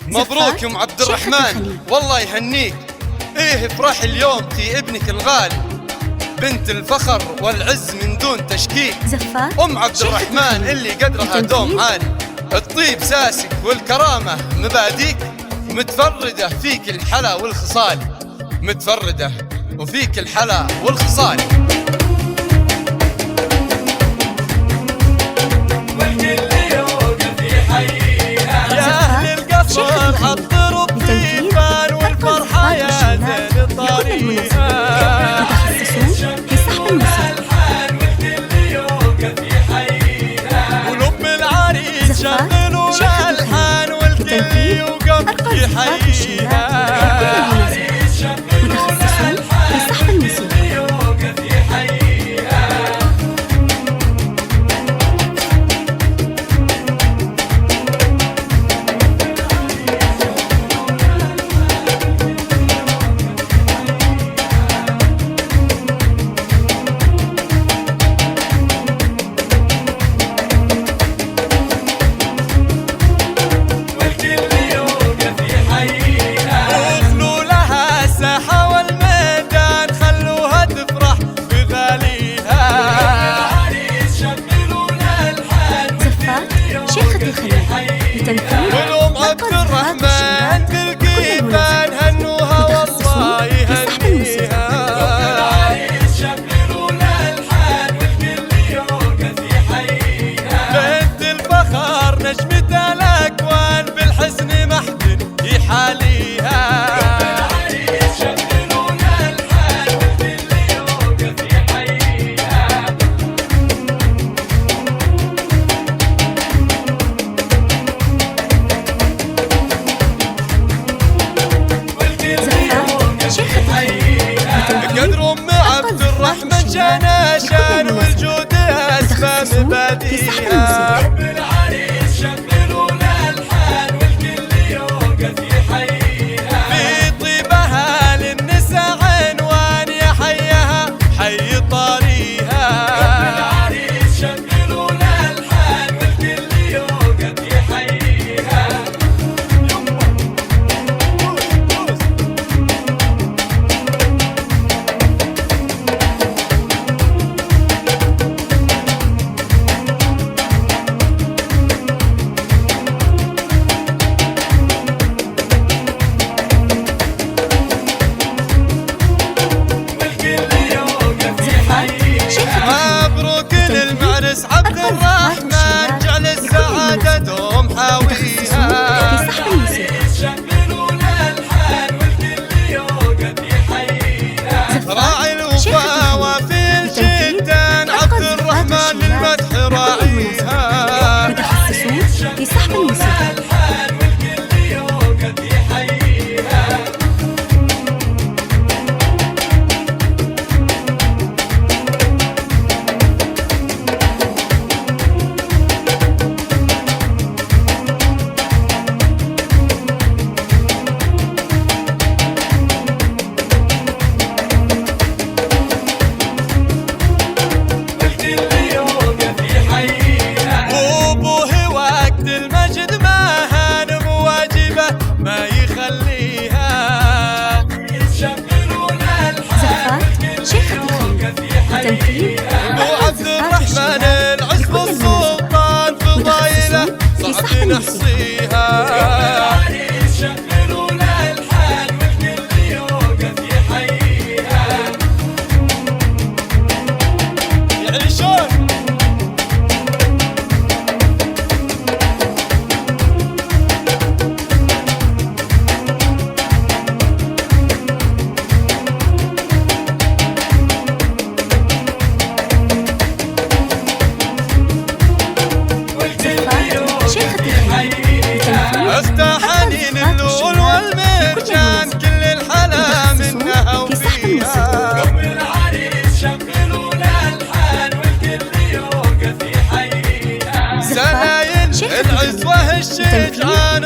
مبروك يا ام عبد الرحمن، والله يهنيك. ايه افرح اليوم في ابنك الغالي، بنت الفخر والعز من دون تشكيك. ام عبد الرحمن اللي قدرها دوم عالي، الطيب ساسك والكرامة مباديك، متفردة فيك الحلا والخصال، متفردة وفيك الحلا والخصال. والكل يوقف يحييها يا أهل القصر عطروا الطيبان والفرحة يا زين الطريقة. والكل يوقف يحييها ولب العريس شغلوا الألحان والكل يوقف يحييها. ولوم عبد الرحمن بالقيفان هنوها والله يهنيها. شغلوا الألحان والكل يوقف يحييها. بنت الفخر نجمة الأكوان بالحسن محد يحاليها. شغلوا الألحان والكل يوقف يحييها. قدر ام عبد الرحمن جناشان والجود اسمى مباديها. رب العريس شغلوا الألحان والكل يوقف يحييها. في طيبها للنساء عنوان يا حيها حي طاريها. رب العريس شغلوا الألحان والكل يوقف يحييها. مبروك للمعرس عبد الرحمن، جعل السعادة دوم حاويها. شغلوا الألحان والكل يوقف يحييها. راعي الوفا وفي الجدان عبد الرحمن للمدح راعيها. في سحب الموسيقى. الألحان والكل يوقف يحييها. والكل يوقف يحييها. وابوه وقت المجد ما هان بواجبه ما يخليها. شغلوا الألحان والكل يوقف يحييها. ابو عبد الرحمن العزب السلطان فضايله صعب نحصيها. شغلوا الألحان والكل يوقف يحييها. يعيشون والكل يوقف يحييها. اختها حنين اللؤلؤ والمرجان كل الحلا منها وفيها. قوم العريس شغلوا الألحان والكل يوقف يحييها. سلايل العزوة الشجعان